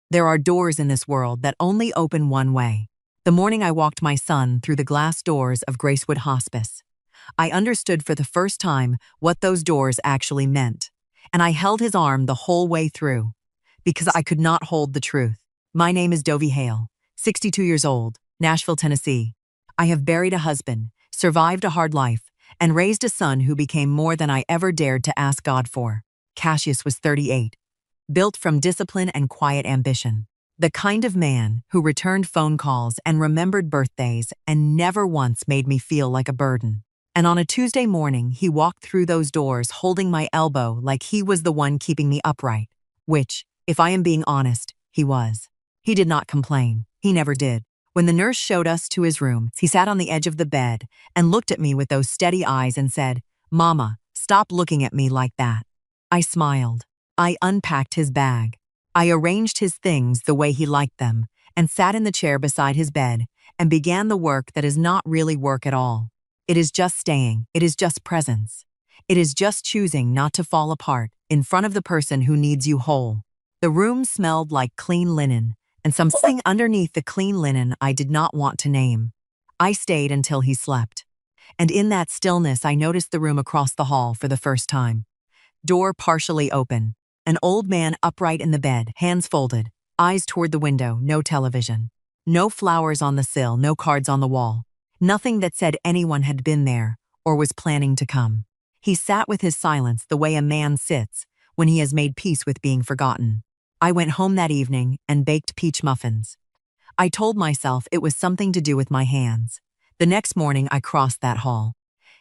There are doors in this world that only open one way. The morning I walked my son through the glass doors of Gracewood Hospice, I understood for the first time what those doors actually meant. And I held his arm the whole way through, because I could not hold the truth. My name is Dovie Hale, 62 years old, Nashville, Tennessee. I have buried a husband, survived a hard life, and raised a son who became more than I ever dared to ask God for. Cassius was 38, built from discipline and quiet ambition. The kind of man who returned phone calls and remembered birthdays and never once made me feel like a burden. And on a Tuesday morning, he walked through those doors holding my elbow like he was the one keeping me upright, which, if I am being honest, he was. He did not complain. He never did. When the nurse showed us to his room, he sat on the edge of the bed and looked at me with those steady eyes and said, "Mama, stop looking at me like that." I smiled. I unpacked his bag. I arranged his things the way he liked them and sat in the chair beside his bed and began the work that is not really work at all. It is just staying. It is just presence. It is just choosing not to fall apart in front of the person who needs you whole. The room smelled like clean linen, and something underneath the clean linen I did not want to name. I stayed until he slept. And in that stillness, I noticed the room across the hall for the first time. Door partially open. An old man upright in the bed, hands folded, eyes toward the window, no television. No flowers on the sill, no cards on the wall. Nothing that said anyone had been there or was planning to come. He sat with his silence the way a man sits when he has made peace with being forgotten. I went home that evening and baked peach muffins. I told myself it was something to do with my hands. The next morning I crossed that hall.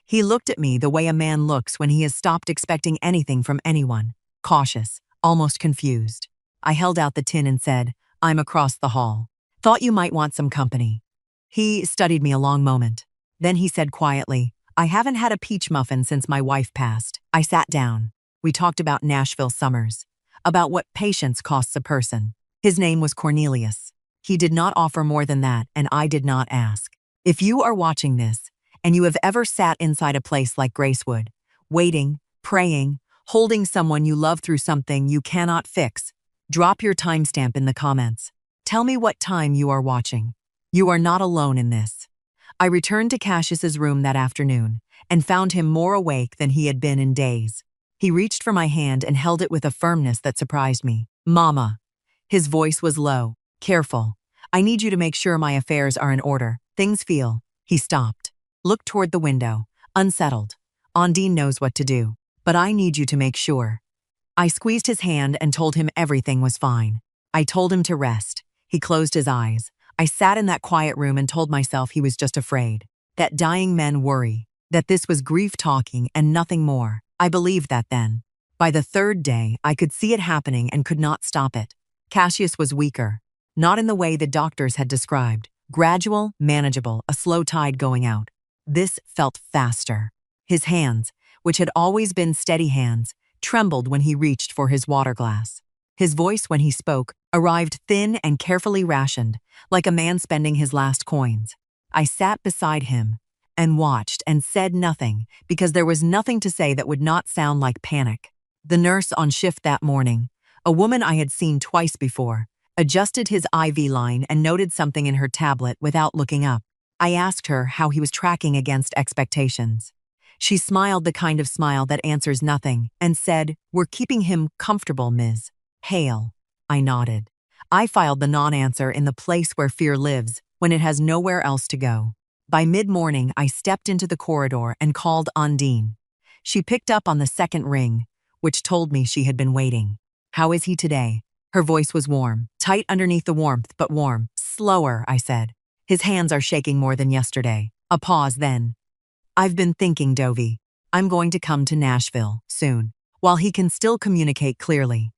He looked at me the way a man looks when he has stopped expecting anything from anyone, cautious, almost confused. I held out the tin and said, "I'm across the hall. Thought you might want some company." He studied me a long moment. Then he said quietly, "I haven't had a peach muffin since my wife passed." I sat down. We talked about Nashville summers, about what patience costs a person. His name was Cornelius. He did not offer more than that, and I did not ask. If you are watching this, and you have ever sat inside a place like Gracewood, waiting, praying, holding someone you love through something you cannot fix, drop your timestamp in the comments. Tell me what time you are watching. You are not alone in this. I returned to Cassius's room that afternoon and found him more awake than he had been in days. He reached for my hand and held it with a firmness that surprised me. "Mama." His voice was low, careful. "I need you to make sure my affairs are in order. Things feel." He stopped, looked toward the window, unsettled. "Ondine knows what to do, but I need you to make sure." I squeezed his hand and told him everything was fine. I told him to rest. He closed his eyes. I sat in that quiet room and told myself he was just afraid, that dying men worry, that this was grief talking and nothing more. I believed that then. By the third day, I could see it happening and could not stop it. Cassius was weaker, not in the way the doctors had described. Gradual, manageable, a slow tide going out. This felt faster. His hands, which had always been steady hands, trembled when he reached for his water glass. His voice, when he spoke, arrived thin and carefully rationed, like a man spending his last coins. I sat beside him and watched and said nothing because there was nothing to say that would not sound like panic. The nurse on shift that morning, a woman I had seen twice before, adjusted his IV line and noted something in her tablet without looking up. I asked her how he was tracking against expectations. She smiled the kind of smile that answers nothing and said, "We're keeping him comfortable, Ms. Hale." I nodded. I filed the non-answer in the place where fear lives when it has nowhere else to go. By mid-morning, I stepped into the corridor and called Ondine. She picked up on the second ring, which told me she had been waiting. "How is he today?" Her voice was warm, tight underneath the warmth, but warm. "Slower," I said. "His hands are shaking more than yesterday." A pause then. "I've been thinking, Dovie. I'm going to come to Nashville soon, while he can still communicate clearly."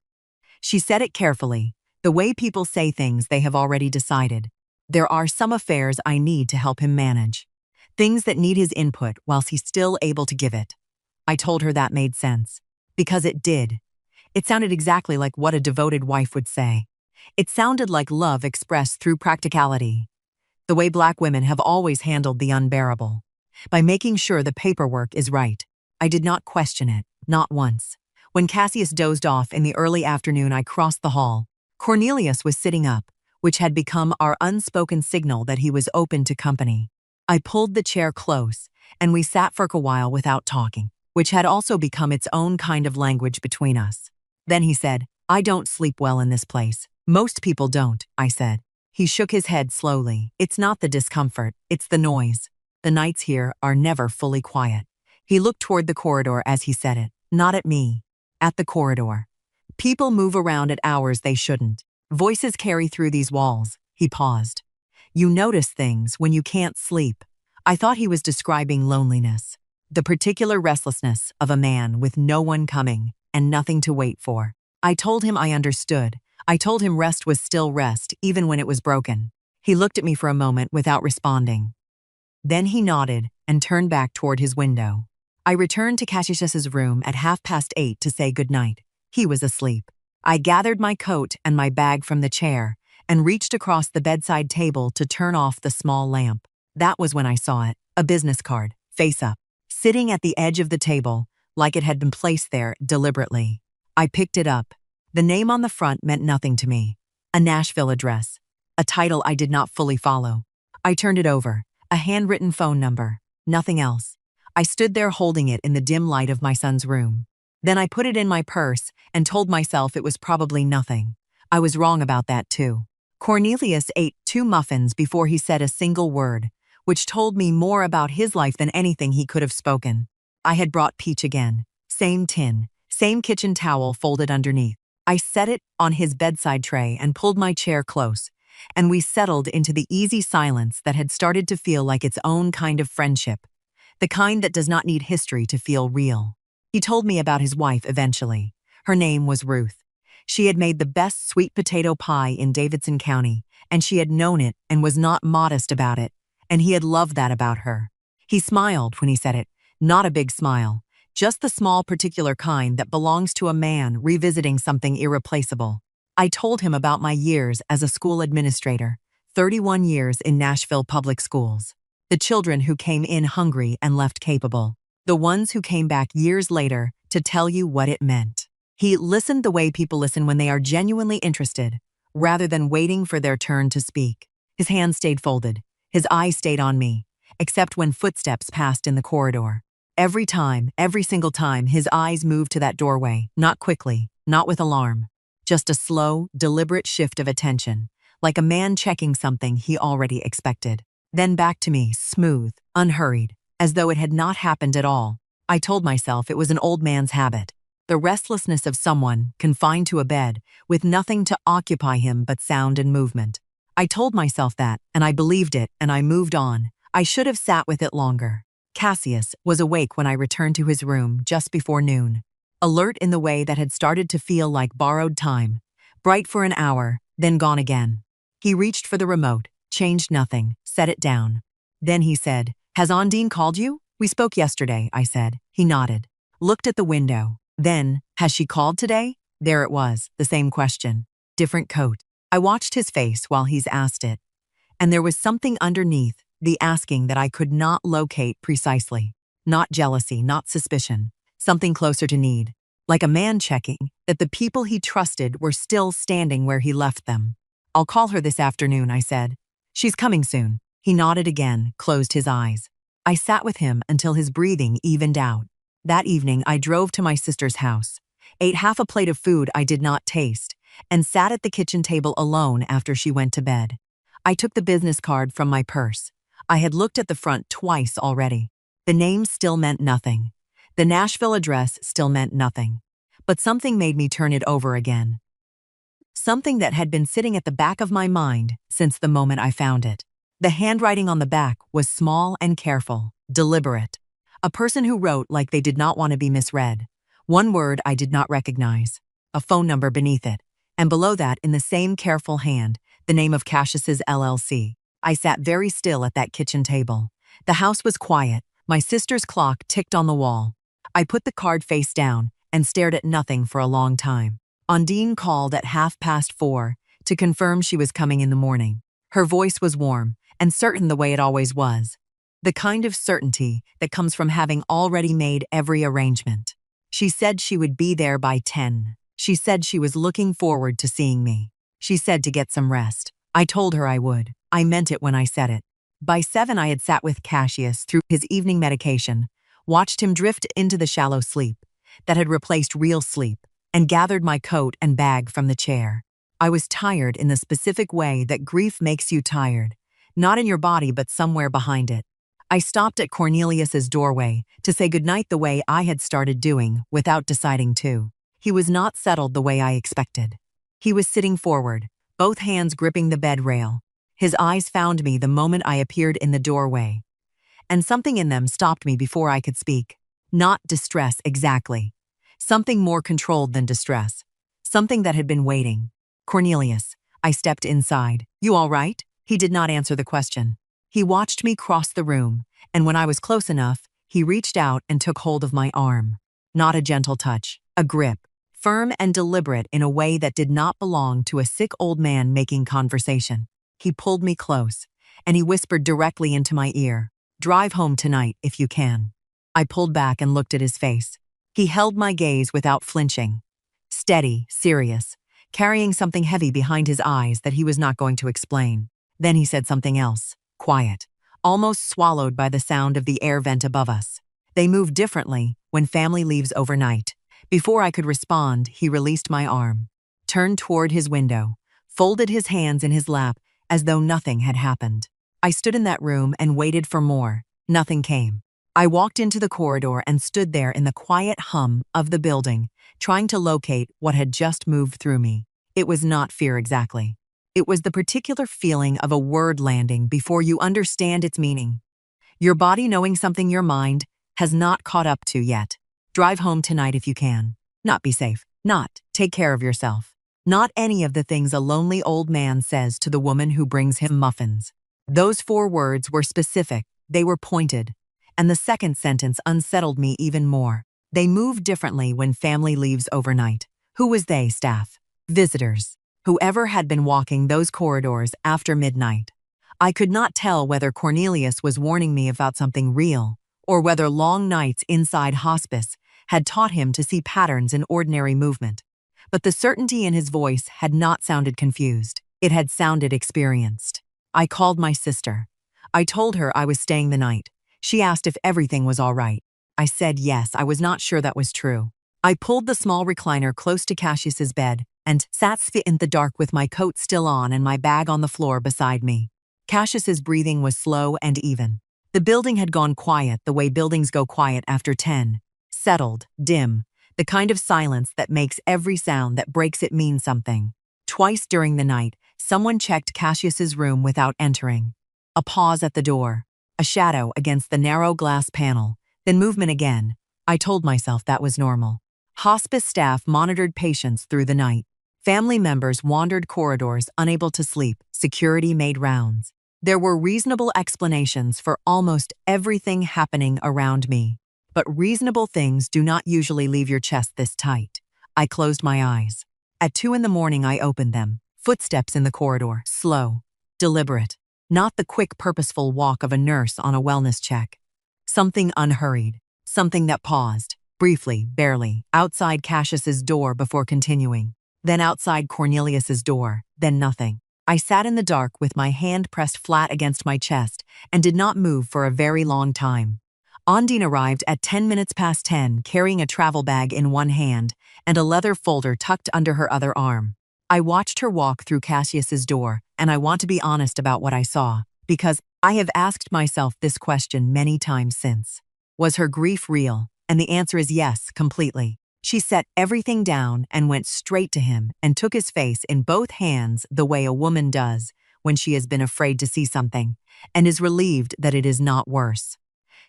She said it carefully, the way people say things they have already decided. "There are some affairs I need to help him manage. Things that need his input whilst he's still able to give it." I told her that made sense. Because it did. It sounded exactly like what a devoted wife would say. It sounded like love expressed through practicality. The way Black women have always handled the unbearable. By making sure the paperwork is right. I did not question it, not once. When Cassius dozed off in the early afternoon, I crossed the hall, Cornelius was sitting up, which had become our unspoken signal that he was open to company. I pulled the chair close, and we sat for a while without talking, which had also become its own kind of language between us. Then he said, "I don't sleep well in this place." "Most people don't," I said. He shook his head slowly. "It's not the discomfort, it's the noise. The nights here are never fully quiet." He looked toward the corridor as he said it, not at me, at the corridor. "People move around at hours they shouldn't. Voices carry through these walls." He paused. "You notice things when you can't sleep." I thought he was describing loneliness, the particular restlessness of a man with no one coming and nothing to wait for. I told him I understood. I told him rest was still rest, even when it was broken. He looked at me for a moment without responding. Then he nodded and turned back toward his window. I returned to Cassius's room at 8:30 to say goodnight. He was asleep. I gathered my coat and my bag from the chair and reached across the bedside table to turn off the small lamp. That was when I saw it, a business card, face up, sitting at the edge of the table, like it had been placed there deliberately. I picked it up. The name on the front meant nothing to me. A Nashville address, a title I did not fully follow. I turned it over, a handwritten phone number, nothing else. I stood there holding it in the dim light of my son's room. Then I put it in my purse and told myself it was probably nothing. I was wrong about that too. Cornelius ate 2 muffins before he said a single word, which told me more about his life than anything he could have spoken. I had brought peach again, same tin, same kitchen towel folded underneath. I set it on his bedside tray and pulled my chair close, and we settled into the easy silence that had started to feel like its own kind of friendship, the kind that does not need history to feel real. He told me about his wife eventually. Her name was Ruth. She had made the best sweet potato pie in Davidson County, and she had known it and was not modest about it, and he had loved that about her. He smiled when he said it, not a big smile, just the small particular kind that belongs to a man revisiting something irreplaceable. I told him about my years as a school administrator, 31 years in Nashville public schools. The children who came in hungry and left capable. The ones who came back years later to tell you what it meant. He listened the way people listen when they are genuinely interested, rather than waiting for their turn to speak. His hands stayed folded. His eyes stayed on me, except when footsteps passed in the corridor. Every time, every single time, his eyes moved to that doorway, not quickly, not with alarm. Just a slow, deliberate shift of attention, like a man checking something he already expected. Then back to me, smooth, unhurried, as though it had not happened at all. I told myself it was an old man's habit, the restlessness of someone confined to a bed with nothing to occupy him but sound and movement. I told myself that, and I believed it, and I moved on. I should have sat with it longer. Cassius was awake when I returned to his room just before noon, alert in the way that had started to feel like borrowed time, bright for an hour, then gone again. He reached for the remote, changed nothing, set it down. Then he said, "Has Ondine called you?" "We spoke yesterday," I said. He nodded, looked at the window. Then, "Has she called today?" There it was, the same question, different coat. I watched his face while he's asked it, and there was something underneath the asking that I could not locate precisely. Not jealousy, not suspicion, something closer to need, like a man checking that the people he trusted were still standing where he left them. "I'll call her this afternoon," I said. "She's coming soon." He nodded again, closed his eyes. I sat with him until his breathing evened out. That evening, I drove to my sister's house, ate half a plate of food I did not taste, and sat at the kitchen table alone after she went to bed. I took the business card from my purse. I had looked at the front twice already. The name still meant nothing. The Nashville address still meant nothing. But something made me turn it over again. Something that had been sitting at the back of my mind since the moment I found it. The handwriting on the back was small and careful, deliberate. A person who wrote like they did not want to be misread. One word I did not recognize. A phone number beneath it. And below that, in the same careful hand, the name of Cassius's LLC. I sat very still at that kitchen table. The house was quiet. My sister's clock ticked on the wall. I put the card face down and stared at nothing for a long time. Ondine called at 4:30 to confirm she was coming in the morning. Her voice was warm and certain the way it always was. The kind of certainty that comes from having already made every arrangement. She said she would be there by 10. She said she was looking forward to seeing me. She said to get some rest. I told her I would. I meant it when I said it. By 7, I had sat with Cassius through his evening medication, watched him drift into the shallow sleep that had replaced real sleep, and gathered my coat and bag from the chair. I was tired in the specific way that grief makes you tired, not in your body but somewhere behind it. I stopped at Cornelius's doorway to say goodnight the way I had started doing without deciding to. He was not settled the way I expected. He was sitting forward, both hands gripping the bed rail. His eyes found me the moment I appeared in the doorway, and something in them stopped me before I could speak. Not distress exactly. Something more controlled than distress. Something that had been waiting. Cornelius. I stepped inside. You all right? He did not answer the question. He watched me cross the room, and when I was close enough, he reached out and took hold of my arm. Not a gentle touch, a grip, firm and deliberate in a way that did not belong to a sick old man making conversation. He pulled me close, and he whispered directly into my ear, "Drive home tonight if you can." I pulled back and looked at his face. He held my gaze without flinching. Steady, serious, carrying something heavy behind his eyes that he was not going to explain. Then he said something else, quiet, almost swallowed by the sound of the air vent above us. They move differently when family leaves overnight. Before I could respond, he released my arm, turned toward his window, folded his hands in his lap as though nothing had happened. I stood in that room and waited for more. Nothing came. I walked into the corridor and stood there in the quiet hum of the building, trying to locate what had just moved through me. It was not fear exactly. It was the particular feeling of a word landing before you understand its meaning. Your body knowing something your mind has not caught up to yet. Drive home tonight if you can. Not be safe. Not take care of yourself. Not any of the things a lonely old man says to the woman who brings him muffins. Those 4 words were specific, they were pointed, and the second sentence unsettled me even more. They move differently when family leaves overnight. Who was they, staff? Visitors. Whoever had been walking those corridors after midnight. I could not tell whether Cornelius was warning me about something real, or whether long nights inside hospice had taught him to see patterns in ordinary movement. But the certainty in his voice had not sounded confused. It had sounded experienced. I called my sister. I told her I was staying the night. She asked if everything was all right. I said yes, I was not sure that was true. I pulled the small recliner close to Cassius's bed and sat in the dark with my coat still on and my bag on the floor beside me. Cassius's breathing was slow and even. The building had gone quiet the way buildings go quiet after 10. Settled, dim, the kind of silence that makes every sound that breaks it mean something. Twice during the night, someone checked Cassius's room without entering. A pause at the door, a shadow against the narrow glass panel, then movement again. I told myself that was normal. Hospice staff monitored patients through the night. Family members wandered corridors, unable to sleep. Security made rounds. There were reasonable explanations for almost everything happening around me. But reasonable things do not usually leave your chest this tight. I closed my eyes. At 2 in the morning, I opened them. Footsteps in the corridor, slow, deliberate. Not the quick, purposeful walk of a nurse on a wellness check. Something unhurried. Something that paused, briefly, barely, outside Cassius's door before continuing. Then outside Cornelius's door, then nothing. I sat in the dark with my hand pressed flat against my chest and did not move for a very long time. Ondine arrived at 10 minutes past 10, carrying a travel bag in one hand and a leather folder tucked under her other arm. I watched her walk through Cassius's door, and I want to be honest about what I saw, because I have asked myself this question many times since. Was her grief real? And the answer is yes, completely. She set everything down and went straight to him and took his face in both hands the way a woman does when she has been afraid to see something and is relieved that it is not worse.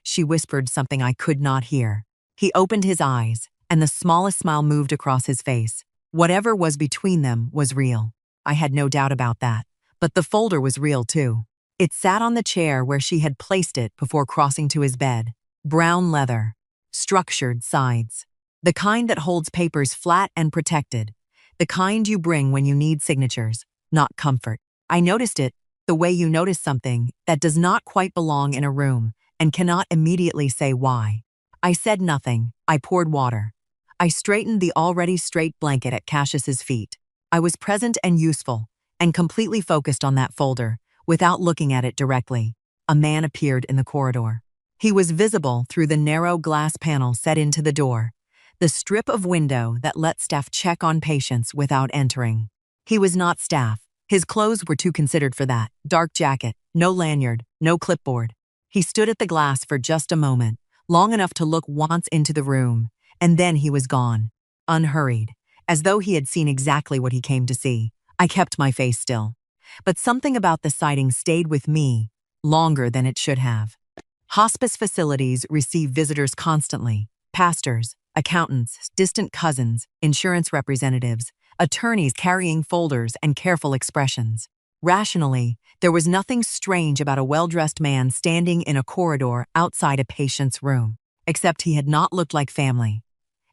She whispered something I could not hear. He opened his eyes, and the smallest smile moved across his face. Whatever was between them was real. I had no doubt about that. But the folder was real too. It sat on the chair where she had placed it before crossing to his bed. Brown leather. Structured sides. The kind that holds papers flat and protected. The kind you bring when you need signatures, not comfort. I noticed it, the way you notice something that does not quite belong in a room and cannot immediately say why. I said nothing. I poured water. I straightened the already straight blanket at Cassius's feet. I was present and useful, and completely focused on that folder, without looking at it directly. A man appeared in the corridor. He was visible through the narrow glass panel set into the door, the strip of window that let staff check on patients without entering. He was not staff. His clothes were too considered for that. Dark jacket, no lanyard, no clipboard. He stood at the glass for just a moment, long enough to look once into the room, and then he was gone, unhurried, as though he had seen exactly what he came to see. I kept my face still. But something about the sighting stayed with me longer than it should have. Hospice facilities receive visitors constantly: pastors, accountants, distant cousins, insurance representatives, attorneys carrying folders and careful expressions. Rationally, there was nothing strange about a well-dressed man standing in a corridor outside a patient's room, except he had not looked like family.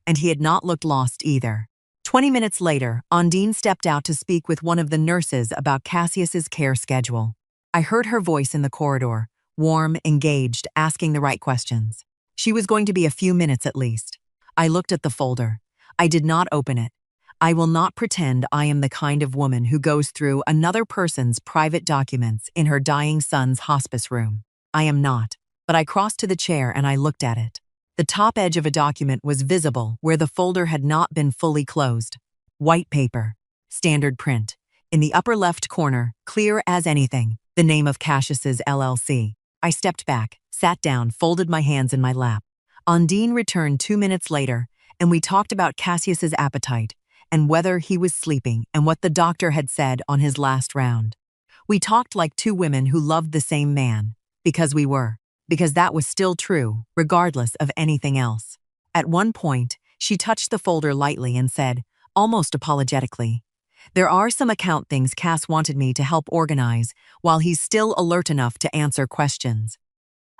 And he had not looked lost either. 20 minutes later, Ondine stepped out to speak with one of the nurses about Cassius's care schedule. I heard her voice in the corridor, warm, engaged, asking the right questions. She was going to be a few minutes at least. I looked at the folder. I did not open it. I will not pretend I am the kind of woman who goes through another person's private documents in her dying son's hospice room. I am not. But I crossed to the chair and I looked at it. The top edge of a document was visible where the folder had not been fully closed. White paper. Standard print. In the upper left corner, clear as anything, the name of Cassius's LLC. I stepped back, sat down, folded my hands in my lap. Ondine returned 2 minutes later, and we talked about Cassius's appetite, and whether he was sleeping, and what the doctor had said on his last round. We talked like two women who loved the same man, because we were, because that was still true, regardless of anything else. At one point, she touched the folder lightly and said, almost apologetically, "There are some account things Cass wanted me to help organize while he's still alert enough to answer questions."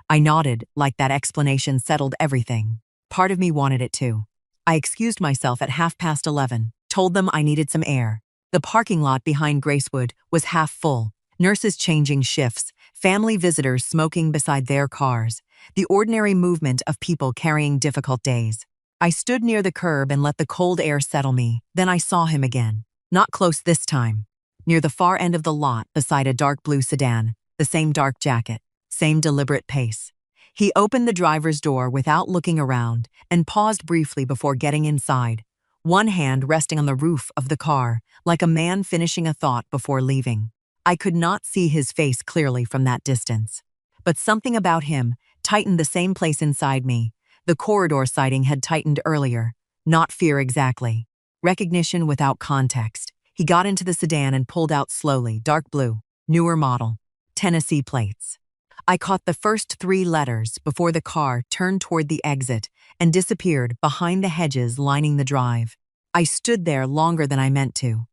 I nodded, like that explanation settled everything. Part of me wanted it too. I excused myself at 11:30, told them I needed some air. The parking lot behind Gracewood was half full, nurses changing shifts, family visitors smoking beside their cars, the ordinary movement of people carrying difficult days. I stood near the curb and let the cold air settle me, then I saw him again. Not close this time. Near the far end of the lot beside a dark blue sedan, the same dark jacket, same deliberate pace. He opened the driver's door without looking around and paused briefly before getting inside, one hand resting on the roof of the car, like a man finishing a thought before leaving. I could not see his face clearly from that distance. But something about him tightened the same place inside me. The corridor sighting had tightened earlier, not fear exactly. Recognition without context. He got into the sedan and pulled out slowly, dark blue, newer model, Tennessee plates. I caught the first 3 letters before the car turned toward the exit and disappeared behind the hedges lining the drive. I stood there longer than I meant to.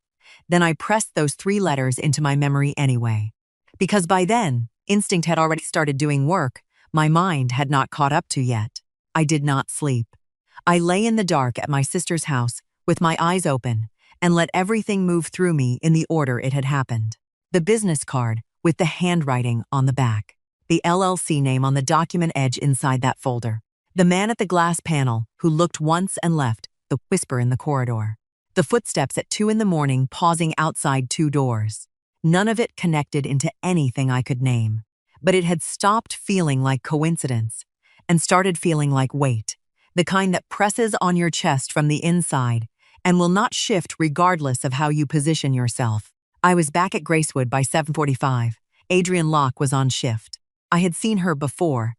Then I pressed those 3 letters into my memory anyway. Because by then, instinct had already started doing work my mind had not caught up to yet. I did not sleep. I lay in the dark at my sister's house with my eyes open and let everything move through me in the order it had happened. The business card with the handwriting on the back. The LLC name on the document edge inside that folder. The man at the glass panel who looked once and left, the whisper in the corridor. The footsteps at 2 a.m. pausing outside 2 doors. None of it connected into anything I could name. But it had stopped feeling like coincidence and started feeling like weight, the kind that presses on your chest from the inside and will not shift regardless of how you position yourself. I was back at Gracewood by 7:45. Adrienne Locke was on shift. I had seen her before.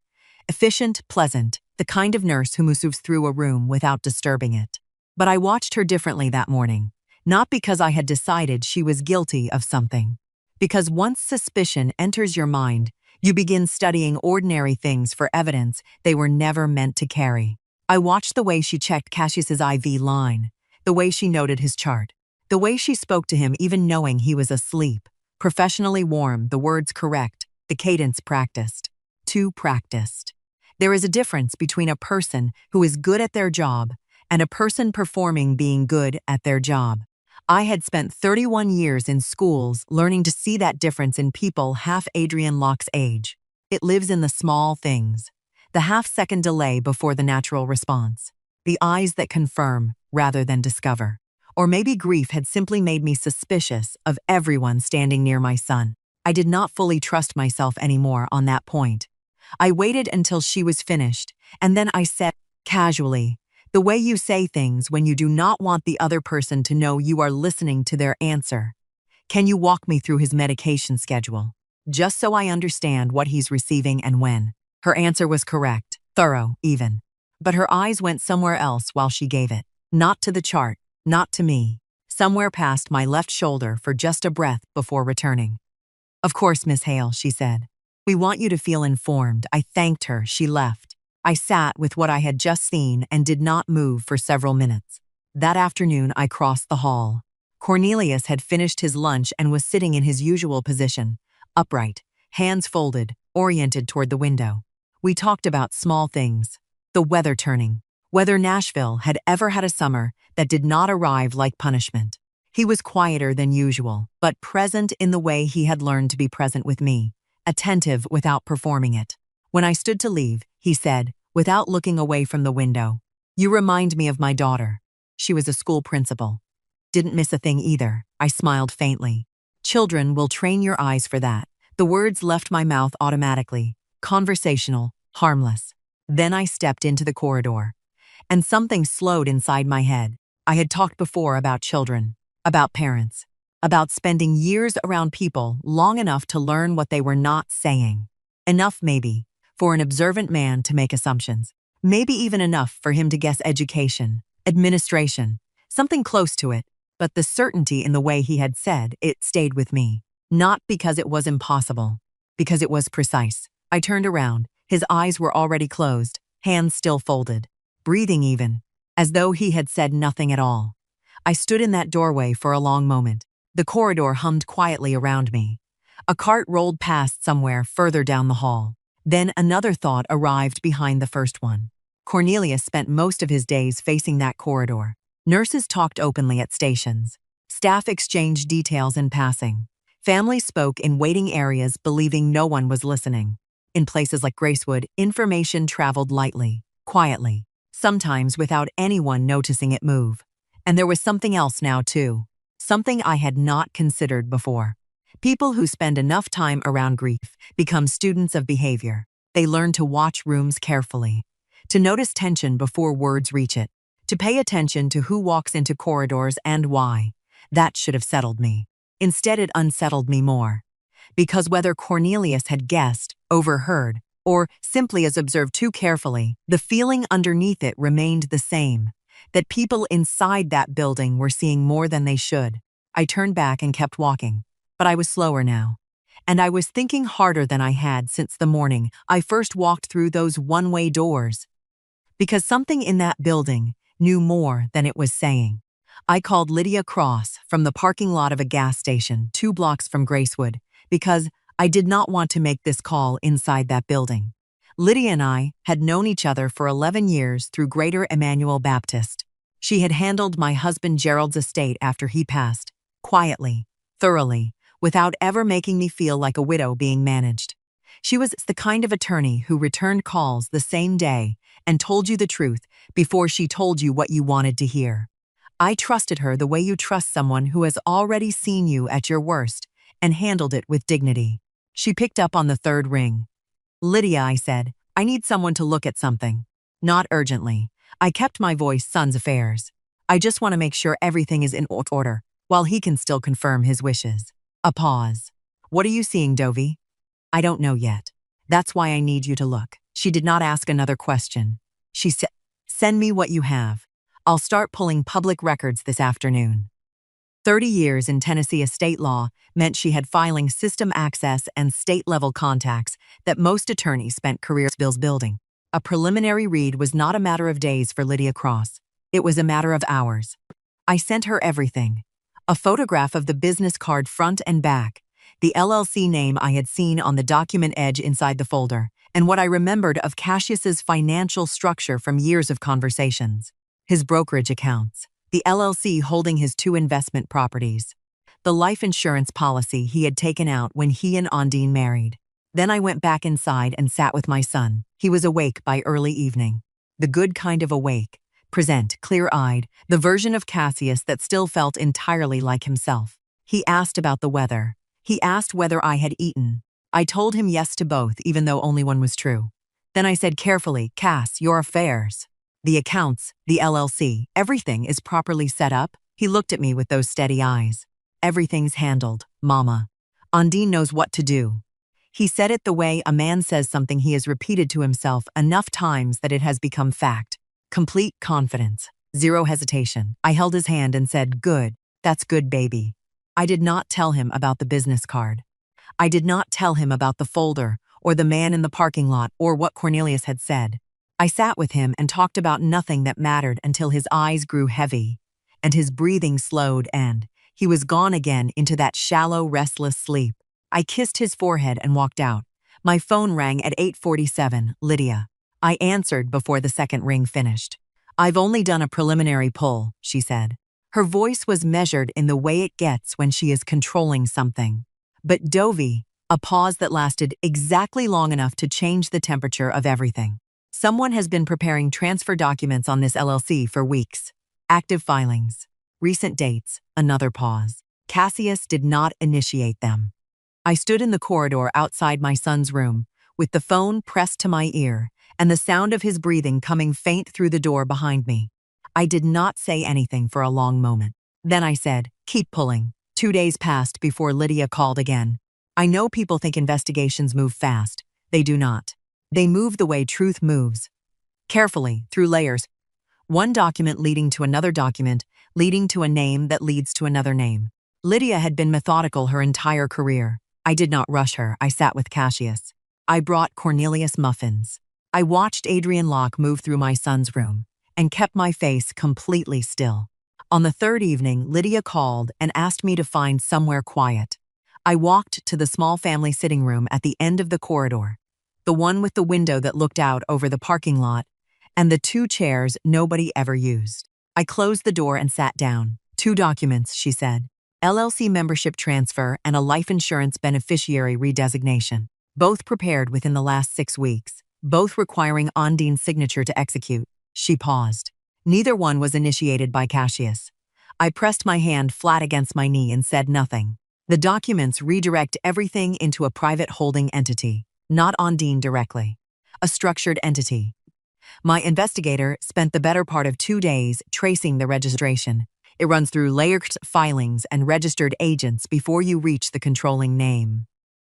Efficient, pleasant, the kind of nurse who moves through a room without disturbing it. But I watched her differently that morning, not because I had decided she was guilty of something. Because once suspicion enters your mind, you begin studying ordinary things for evidence they were never meant to carry. I watched the way she checked Cassius's IV line, the way she noted his chart, the way she spoke to him even knowing he was asleep, professionally warm, the words correct, the cadence practiced. Too practiced. There is a difference between a person who is good at their job and a person performing being good at their job. I had spent 31 years in schools learning to see that difference in people half Adrienne Locke's age. It lives in the small things. The half-second delay before the natural response. The eyes that confirm rather than discover. Or maybe grief had simply made me suspicious of everyone standing near my son. I did not fully trust myself anymore on that point. I waited until she was finished, and then I said, casually, the way you say things when you do not want the other person to know you are listening to their answer. Can you walk me through his medication schedule? Just so I understand what he's receiving and when. Her answer was correct, thorough, even. But her eyes went somewhere else while she gave it. Not to the chart, not to me. Somewhere past my left shoulder for just a breath before returning. Of course, Miss Hale, she said. We want you to feel informed. I thanked her. She left. I sat with what I had just seen and did not move for several minutes. That afternoon, I crossed the hall. Cornelius had finished his lunch and was sitting in his usual position, upright, hands folded, oriented toward the window. We talked about small things. The weather turning. Whether Nashville had ever had a summer that did not arrive like punishment. He was quieter than usual, but present in the way he had learned to be present with me, attentive without performing it. When I stood to leave, he said, without looking away from the window, "You remind me of my daughter. She was a school principal. Didn't miss a thing either." I smiled faintly. Children will train your eyes for that. The words left my mouth automatically, conversational, harmless. Then I stepped into the corridor, and something slowed inside my head. I had talked before about children, about parents, about spending years around people long enough to learn what they were not saying. Enough, maybe, for an observant man to make assumptions. Maybe even enough for him to guess education, administration, something close to it. But the certainty in the way he had said it stayed with me. Not because it was impossible, because it was precise. I turned around. His eyes were already closed, hands still folded, breathing even, as though he had said nothing at all. I stood in that doorway for a long moment. The corridor hummed quietly around me. A cart rolled past somewhere further down the hall. Then another thought arrived behind the first one. Cornelius spent most of his days facing that corridor. Nurses talked openly at stations. Staff exchanged details in passing. Families spoke in waiting areas believing no one was listening. In places like Gracewood, information traveled lightly, quietly, sometimes without anyone noticing it move. And there was something else now too. Something I had not considered before. People who spend enough time around grief become students of behavior. They learn to watch rooms carefully, to notice tension before words reach it, to pay attention to who walks into corridors and why. That should have settled me. Instead, it unsettled me more. Because whether Cornelius had guessed, overheard, or simply has observed too carefully, the feeling underneath it remained the same, that people inside that building were seeing more than they should. I turned back and kept walking, but I was slower now. And I was thinking harder than I had since the morning I first walked through those one-way doors. Because something in that building knew more than it was saying. I called Lydia Cross from the parking lot of a gas station 2 blocks from Gracewood because I did not want to make this call inside that building. Lydia and I had known each other for 11 years through Greater Emmanuel Baptist. She had handled my husband Gerald's estate after he passed, quietly, thoroughly, without ever making me feel like a widow being managed. She was the kind of attorney who returned calls the same day and told you the truth before she told you what you wanted to hear. I trusted her the way you trust someone who has already seen you at your worst and handled it with dignity. She picked up on the third ring. "Lydia," I said, "I need someone to look at something." Not urgently. I kept my voice son's affairs. I just want to make sure everything is in order, while he can still confirm his wishes. A pause. "What are you seeing, Dovie?" "I don't know yet. That's why I need you to look." She did not ask another question. She said, "Send me what you have. I'll start pulling public records this afternoon." 30 years in Tennessee estate law meant she had filing system access and state-level contacts that most attorneys spent careers building. A preliminary read was not a matter of days for Lydia Cross. It was a matter of hours. I sent her everything. A photograph of the business card front and back, the LLC name I had seen on the document edge inside the folder, and what I remembered of Cassius's financial structure from years of conversations. His brokerage accounts, the LLC holding his 2 investment properties, the life insurance policy he had taken out when he and Ondine married. Then I went back inside and sat with my son. He was awake by early evening. The good kind of awake, present, clear-eyed, the version of Cassius that still felt entirely like himself. He asked about the weather. He asked whether I had eaten. I told him yes to both, even though only one was true. Then I said carefully, Cass, your affairs, the accounts, the LLC, everything is properly set up? He looked at me with those steady eyes. Everything's handled, Mama. Undine knows what to do. He said it the way a man says something he has repeated to himself enough times that it has become fact. Complete confidence. Zero hesitation. I held his hand and said, good, that's good, baby. I did not tell him about the business card. I did not tell him about the folder, or the man in the parking lot, or what Cornelius had said. I sat with him and talked about nothing that mattered until his eyes grew heavy, and his breathing slowed, and he was gone again into that shallow, restless sleep. I kissed his forehead and walked out. My phone rang at 8:47, Lydia. I answered before the second ring finished. I've only done a preliminary pull, she said. Her voice was measured in the way it gets when she is controlling something. But Dovey, a pause that lasted exactly long enough to change the temperature of everything. Someone has been preparing transfer documents on this LLC for weeks. Active filings. Recent dates. Another pause. Cassius did not initiate them. I stood in the corridor outside my son's room, with the phone pressed to my ear, and the sound of his breathing coming faint through the door behind me. I did not say anything for a long moment. Then I said, keep pulling. 2 days passed before Lydia called again. I know people think investigations move fast. They do not. They move the way truth moves. Carefully, through layers. One document leading to another document, leading to a name that leads to another name. Lydia had been methodical her entire career. I did not rush her. I sat with Cassius. I brought Cornelius muffins. I watched Adrian Locke move through my son's room and kept my face completely still. On the third evening, Lydia called and asked me to find somewhere quiet. I walked to the small family sitting room at the end of the corridor, the one with the window that looked out over the parking lot, and the 2 chairs nobody ever used. I closed the door and sat down. 2 documents, she said. LLC membership transfer and a life insurance beneficiary redesignation. Both prepared within the last 6 weeks. Both requiring Undine's signature to execute. She paused. Neither one was initiated by Cassius. I pressed my hand flat against my knee and said nothing. The documents redirect everything into a private holding entity, not Undine directly. A structured entity. My investigator spent the better part of 2 days tracing the registration. It runs through layered filings and registered agents before you reach the controlling name.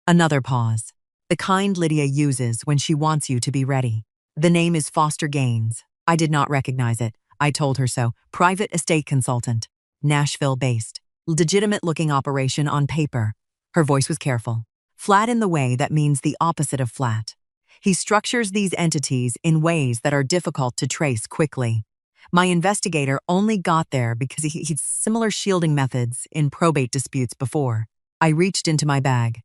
Another pause. The kind Lydia uses when she wants you to be ready. The name is Foster Gaines. I did not recognize it. I told her so. Private estate consultant. Nashville-based. Legitimate-looking operation on paper. Her voice was careful. Flat in the way that means the opposite of flat. He structures these entities in ways that are difficult to trace quickly. My investigator only got there because he'd similar shielding methods in probate disputes before. I reached into my bag.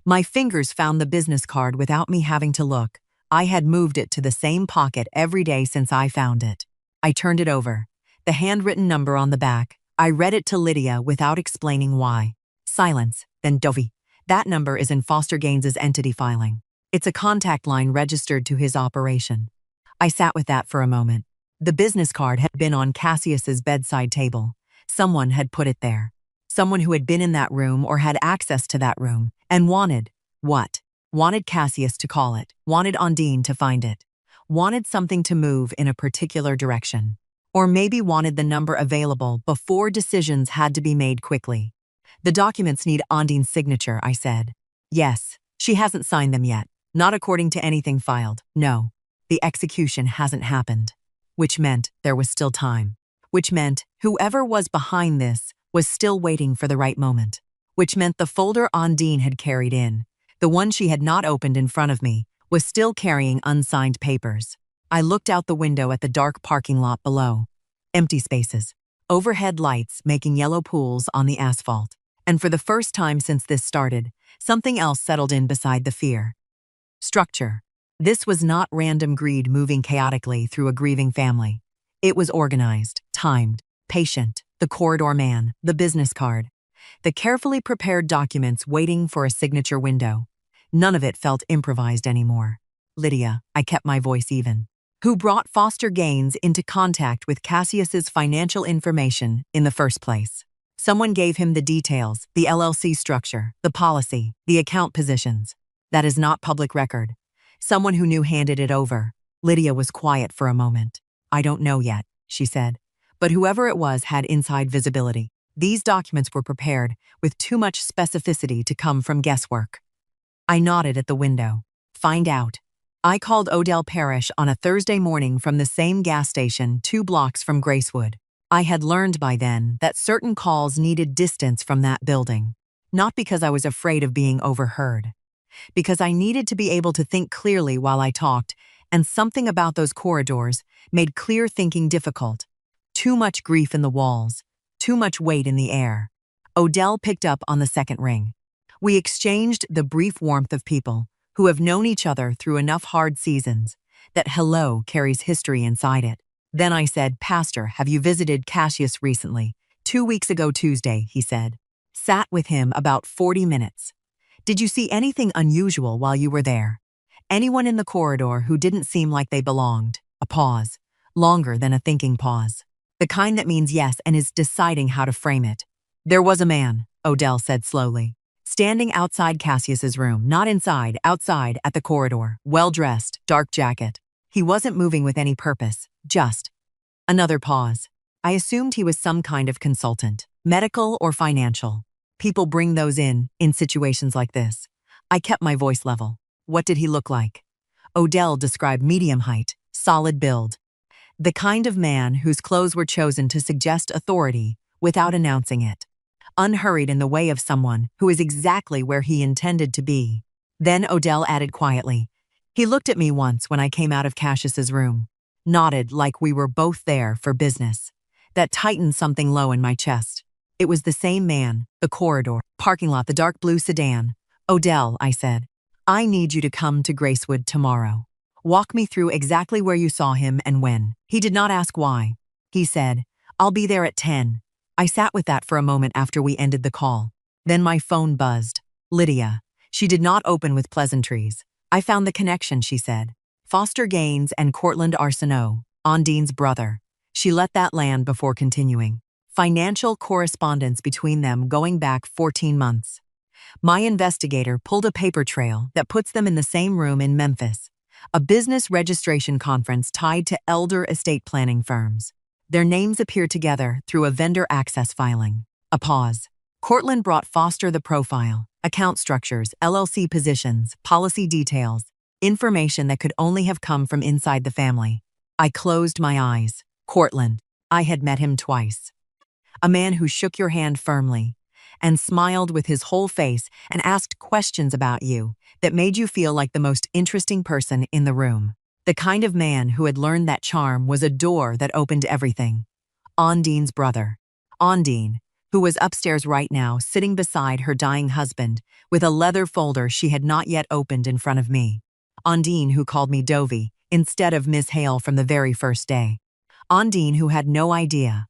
My fingers found the business card without me having to look. I had moved it to the same pocket every day since I found it. I turned it over. The handwritten number on the back. I read it to Lydia without explaining why. Silence, then Dovey. That number is in Foster Gaines's entity filing. It's a contact line registered to his operation. I sat with that for a moment. The business card had been on Cassius's bedside table. Someone had put it there. Someone who had been in that room or had access to that room and wanted what? Wanted Cassius to call it. Wanted Undine to find it. Wanted something to move in a particular direction. Or maybe wanted the number available before decisions had to be made quickly. The documents need Undine's signature, I said. Yes, she hasn't signed them yet. Not according to anything filed. No, the execution hasn't happened. Which meant there was still time. Which meant whoever was behind this was still waiting for the right moment. Which meant the folder Undine had carried in, the one she had not opened in front of me, was still carrying unsigned papers. I looked out the window at the dark parking lot below. Empty spaces. Overhead lights making yellow pools on the asphalt. And for the first time since this started, something else settled in beside the fear. Structure. This was not random greed moving chaotically through a grieving family. It was organized, timed, patient, the corridor man, the business card, the carefully prepared documents waiting for a signature window. None of it felt improvised anymore. Lydia, I kept my voice even. Who brought Foster Gaines into contact with Cassius's financial information in the first place? Someone gave him the details, the LLC structure, the policy, the account positions. That is not public record. Someone who knew handed it over. Lydia was quiet for a moment. I don't know yet, she said. But whoever it was had inside visibility. These documents were prepared with too much specificity to come from guesswork. I nodded at the window. Find out. I called Odell Parrish on a Thursday morning from the same gas station 2 blocks from Gracewood. I had learned by then that certain calls needed distance from that building. Not because I was afraid of being overheard. Because I needed to be able to think clearly while I talked, and something about those corridors made clear thinking difficult. Too much grief in the walls. Too much weight in the air. Odell picked up on the second ring. We exchanged the brief warmth of people who have known each other through enough hard seasons that hello carries history inside it. Then I said, Pastor, have you visited Cassius recently? 2 weeks ago Tuesday, he said. Sat with him about 40 minutes. Did you see anything unusual while you were there? Anyone in the corridor who didn't seem like they belonged? A pause. Longer than a thinking pause. The kind that means yes and is deciding how to frame it. There was a man, Odell said slowly. Standing outside Cassius's room, not inside, outside, at the corridor, well-dressed, dark jacket. He wasn't moving with any purpose, just. Another pause. I assumed he was some kind of consultant, medical or financial. People bring those in situations like this. I kept my voice level. What did he look like? Odell described medium height, solid build. The kind of man whose clothes were chosen to suggest authority without announcing it. Unhurried in the way of someone who is exactly where he intended to be. Then Odell added quietly, he looked at me once when I came out of Cassius's room. Nodded like we were both there for business. That tightened something low in my chest. It was the same man, the corridor, parking lot, the dark blue sedan. Odell, I said, I need you to come to Gracewood tomorrow. Walk me through exactly where you saw him and when. He did not ask why. He said, I'll be there at 10. I sat with that for a moment after we ended the call. Then my phone buzzed. Lydia. She did not open with pleasantries. I found the connection, she said. Foster Gaines and Cortland Arsenault, Ondine's brother. She let that land before continuing. Financial correspondence between them going back 14 months. My investigator pulled a paper trail that puts them in the same room in Memphis. A business registration conference tied to elder estate planning firms. Their names appear together through a vendor access filing. A pause. Cortland brought Foster the profile, account structures, LLC positions, policy details, information that could only have come from inside the family. I closed my eyes. Cortland. I had met him twice. A man who shook your hand firmly and smiled with his whole face and asked questions about you that made you feel like the most interesting person in the room. The kind of man who had learned that charm was a door that opened everything. Ondine's brother. Ondine, who was upstairs right now, sitting beside her dying husband with a leather folder she had not yet opened in front of me. Ondine, who called me Dovey instead of Miss Hale from the very first day. Ondine, who had no idea.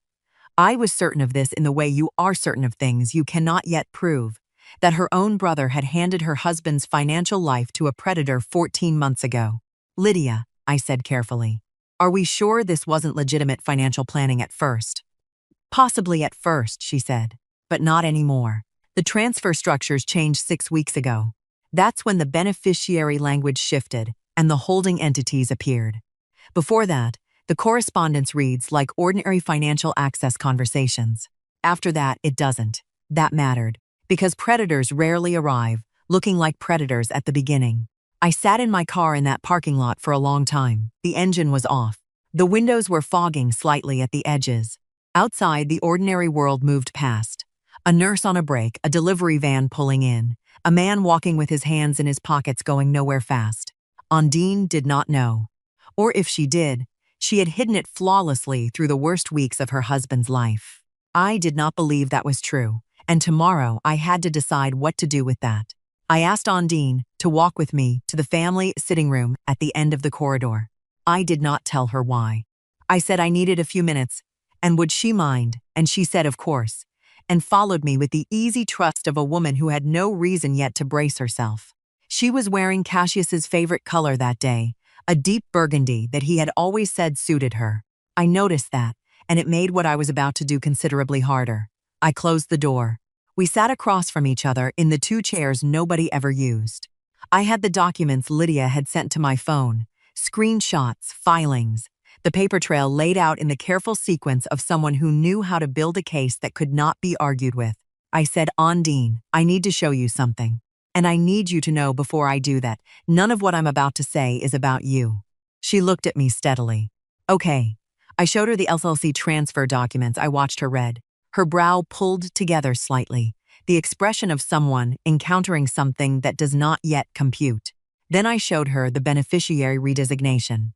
I was certain of this in the way you are certain of things you cannot yet prove, that her own brother had handed her husband's financial life to a predator 14 months ago. Lydia, I said carefully, are we sure this wasn't legitimate financial planning at first? Possibly at first, she said, but not anymore. The transfer structures changed 6 weeks ago. That's when the beneficiary language shifted and the holding entities appeared. Before that, the correspondence reads like ordinary financial access conversations. After that, it doesn't. That mattered, because predators rarely arrive, looking like predators at the beginning. I sat in my car in that parking lot for a long time. The engine was off. The windows were fogging slightly at the edges. Outside, the ordinary world moved past. A nurse on a break, a delivery van pulling in, a man walking with his hands in his pockets going nowhere fast. Ondine did not know. Or if she did, she had hidden it flawlessly through the worst weeks of her husband's life. I did not believe that was true, and tomorrow I had to decide what to do with that. I asked Ondine to walk with me to the family sitting room at the end of the corridor. I did not tell her why. I said I needed a few minutes, and would she mind, and she said of course, and followed me with the easy trust of a woman who had no reason yet to brace herself. She was wearing Cassius's favorite color that day, a deep burgundy that he had always said suited her. I noticed that, and it made what I was about to do considerably harder. I closed the door. We sat across from each other in the two chairs nobody ever used. I had the documents Lydia had sent to my phone, screenshots, filings, the paper trail laid out in the careful sequence of someone who knew how to build a case that could not be argued with. I said, Ondine, I need to show you something. And I need you to know before I do that, none of what I'm about to say is about you. She looked at me steadily. Okay. I showed her the LLC transfer documents I watched her read. Her brow pulled together slightly, the expression of someone encountering something that does not yet compute. Then I showed her the beneficiary redesignation.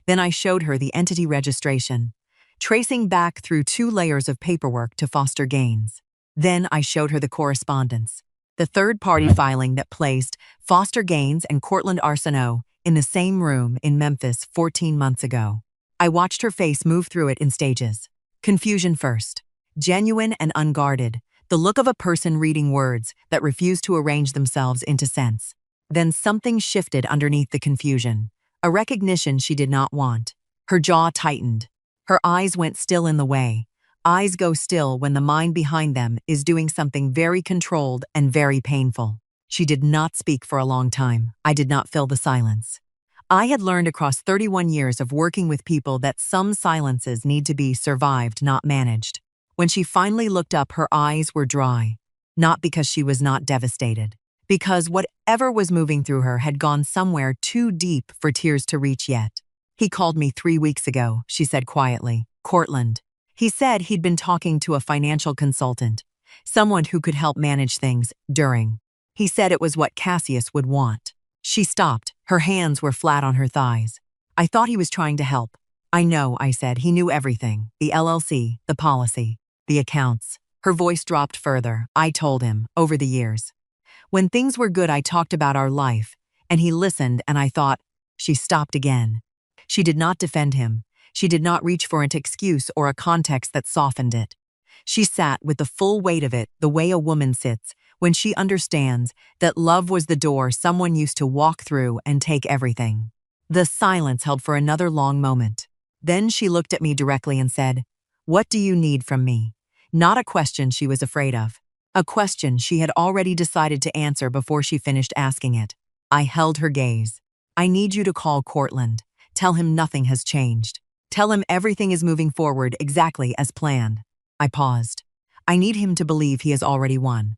Then I showed her the entity registration, tracing back through 2 layers of paperwork to Foster Gaines. Then I showed her the correspondence, the third-party filing that placed Foster Gaines and Cortland Arsenault in the same room in Memphis 14 months ago. I watched her face move through it in stages. Confusion first, genuine and unguarded, the look of a person reading words that refuse to arrange themselves into sense. Then something shifted underneath the confusion, a recognition she did not want. Her jaw tightened. Her eyes went still in the way. Eyes go still when the mind behind them is doing something very controlled and very painful. She did not speak for a long time. I did not fill the silence. I had learned across 31 years of working with people that some silences need to be survived, not managed. When she finally looked up, her eyes were dry. Not because she was not devastated, because whatever was moving through her had gone somewhere too deep for tears to reach yet. He called me 3 weeks ago, she said quietly. Cortland. He said he'd been talking to a financial consultant, someone who could help manage things during. He said it was what Cassius would want. She stopped. Her hands were flat on her thighs. I thought he was trying to help. I know, I said. He knew everything. The LLC, the policy, the accounts. Her voice dropped further. I told him, over the years. When things were good, I talked about our life, and he listened, and I thought. She stopped again. She did not defend him. She did not reach for an excuse or a context that softened it. She sat with the full weight of it, the way a woman sits, when she understands that love was the door someone used to walk through and take everything. The silence held for another long moment. Then she looked at me directly and said, "What do you need from me?" Not a question she was afraid of. A question she had already decided to answer before she finished asking it. I held her gaze. "I need you to call Cortland. Tell him nothing has changed. Tell him everything is moving forward exactly as planned." I paused. I need him to believe he has already won.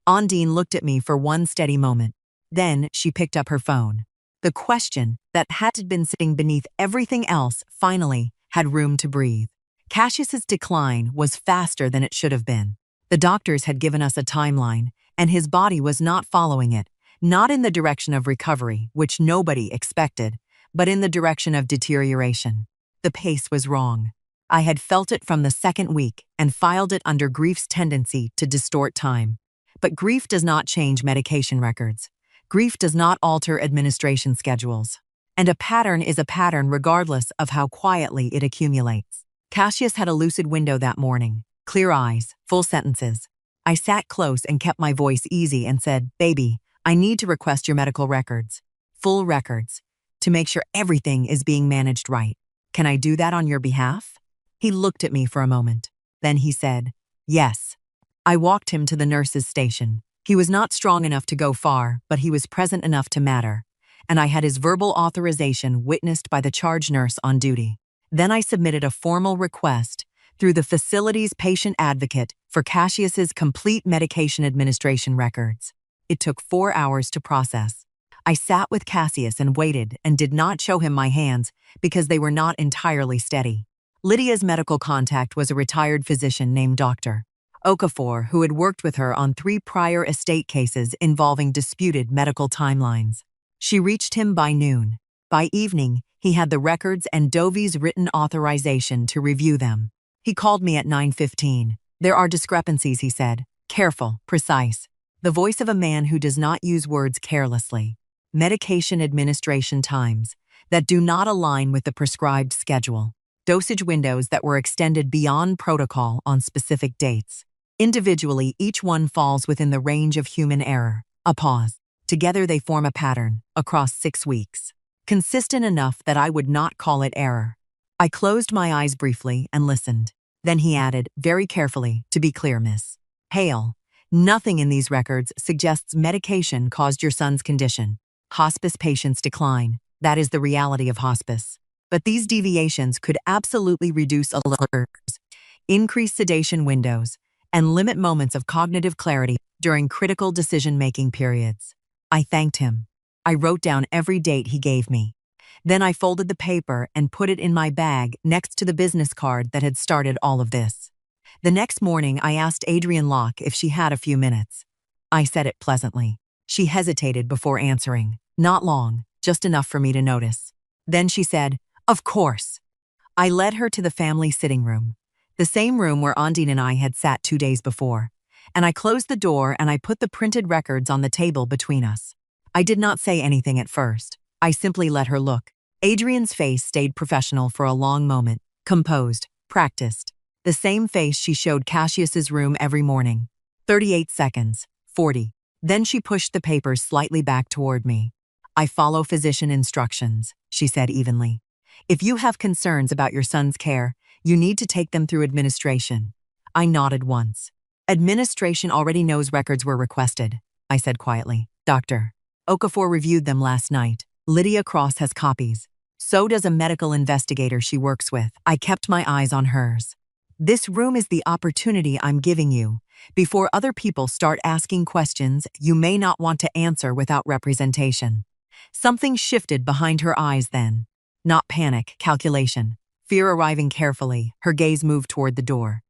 Ondine looked at me for one steady moment. Then she picked up her phone. The question that had been sitting beneath everything else finally had room to breathe. Cassius's decline was faster than it should have been. The doctors had given us a timeline, and his body was not following it, not in the direction of recovery, which nobody expected, but in the direction of deterioration. The pace was wrong. I had felt it from the second week and filed it under grief's tendency to distort time. But grief does not change medication records. Grief does not alter administration schedules. And a pattern is a pattern regardless of how quietly it accumulates. Cassius had a lucid window that morning. Clear eyes, full sentences. I sat close and kept my voice easy and said, "Baby, I need to request your medical records. Full records. To make sure everything is being managed right. Can I do that on your behalf?" He looked at me for a moment. Then he said, "Yes." I walked him to the nurse's station. He was not strong enough to go far, but he was present enough to matter. And I had his verbal authorization witnessed by the charge nurse on duty. Then I submitted a formal request through the facility's patient advocate for Cassius's complete medication administration records. It took 4 hours to process. I sat with Cassius and waited and did not show him my hands because they were not entirely steady. Lydia's medical contact was a retired physician named Dr. Okafor, who had worked with her on 3 prior estate cases involving disputed medical timelines. She reached him by noon. By evening, he had the records and Dovey's written authorization to review them. He called me at 9:15. "There are discrepancies," he said. Careful, precise. The voice of a man who does not use words carelessly. Medication administration times that do not align with the prescribed schedule. Dosage windows that were extended beyond protocol on specific dates. Individually, each one falls within the range of human error. A pause. Together they form a pattern across 6 weeks. consistent enough that I would not call it error. I closed my eyes briefly and listened. Then he added, very carefully, to be clear, Miss Hale, nothing in these records suggests medication caused your son's condition. Hospice patients decline. That is the reality of hospice. But these deviations could absolutely reduce alerts, increase sedation windows, and limit moments of cognitive clarity during critical decision-making periods. I thanked him. I wrote down every date he gave me. Then I folded the paper and put it in my bag next to the business card that had started all of this. The next morning, I asked Adrienne Locke if she had a few minutes. I said it pleasantly. She hesitated before answering. Not long, just enough for me to notice. Then she said, "Of course." I led her to the family sitting room, the same room where Ondine and I had sat 2 days before, and I closed the door and I put the printed records on the table between us. I did not say anything at first. I simply let her look. Adrienne's face stayed professional for a long moment, composed, practiced. The same face she showed Cassius's room every morning. 38 seconds, 40. Then she pushed the papers slightly back toward me. "I follow physician instructions," she said evenly. "If you have concerns about your son's care, you need to take them through administration." I nodded once. "Administration already knows records were requested," I said quietly. "Dr. Okafor reviewed them last night. Lydia Cross has copies. So does a medical investigator she works with." I kept my eyes on hers. "This room is the opportunity I'm giving you. Before other people start asking questions you may not want to answer without representation." Something shifted behind her eyes then. Not panic, calculation. Fear arriving carefully, her gaze moved toward the door.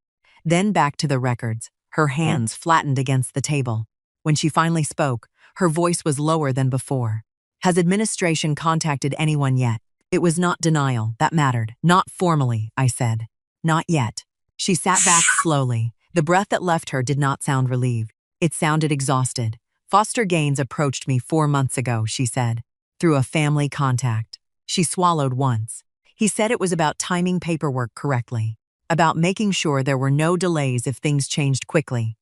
Then back to the records, her hands flattened against the table. When she finally spoke, her voice was lower than before. "Has administration contacted anyone yet?" It was not denial that mattered. "Not formally," I said. "Not yet." She sat back slowly. The breath that left her did not sound relieved. It sounded exhausted. "Foster Gaines approached me 4 months ago," she said, "through a family contact." She swallowed once. "He said it was about timing paperwork correctly, about making sure there were no delays if things changed quickly."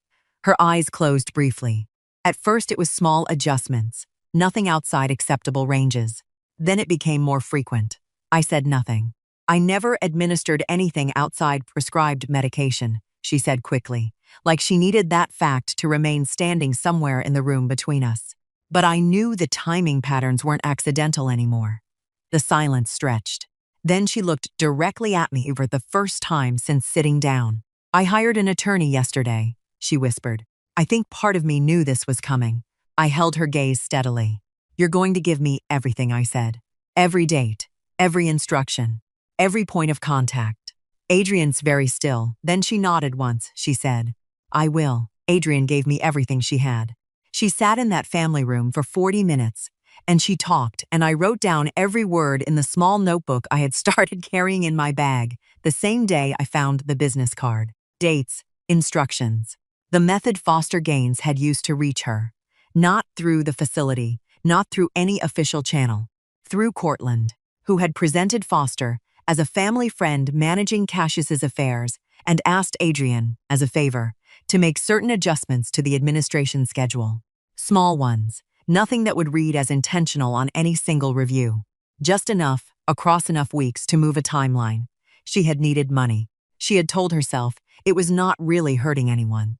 Her eyes closed briefly. "At first it was small adjustments, nothing outside acceptable ranges. Then it became more frequent." I said nothing. "I never administered anything outside prescribed medication," she said quickly, like she needed that fact to remain standing somewhere in the room between us. But I knew the timing patterns weren't accidental anymore. The silence stretched. Then she looked directly at me for the first time since sitting down. "I hired an attorney yesterday," she whispered. "I think part of me knew this was coming." I held her gaze steadily. "You're going to give me everything," I said. "Every date, every instruction, every point of contact." Adrienne's very still. Then she nodded once, she said. "I will." Adrienne gave me everything she had. She sat in that family room for 40 minutes, and she talked, and I wrote down every word in the small notebook I had started carrying in my bag the same day I found the business card. Dates, instructions, the method Foster Gaines had used to reach her. Not through the facility, not through any official channel. Through Cortland, who had presented Foster as a family friend managing Cassius's affairs and asked Adrienne, as a favor, to make certain adjustments to the administration schedule. Small ones, nothing that would read as intentional on any single review. Just enough, across enough weeks to move a timeline. She had needed money. She had told herself it was not really hurting anyone.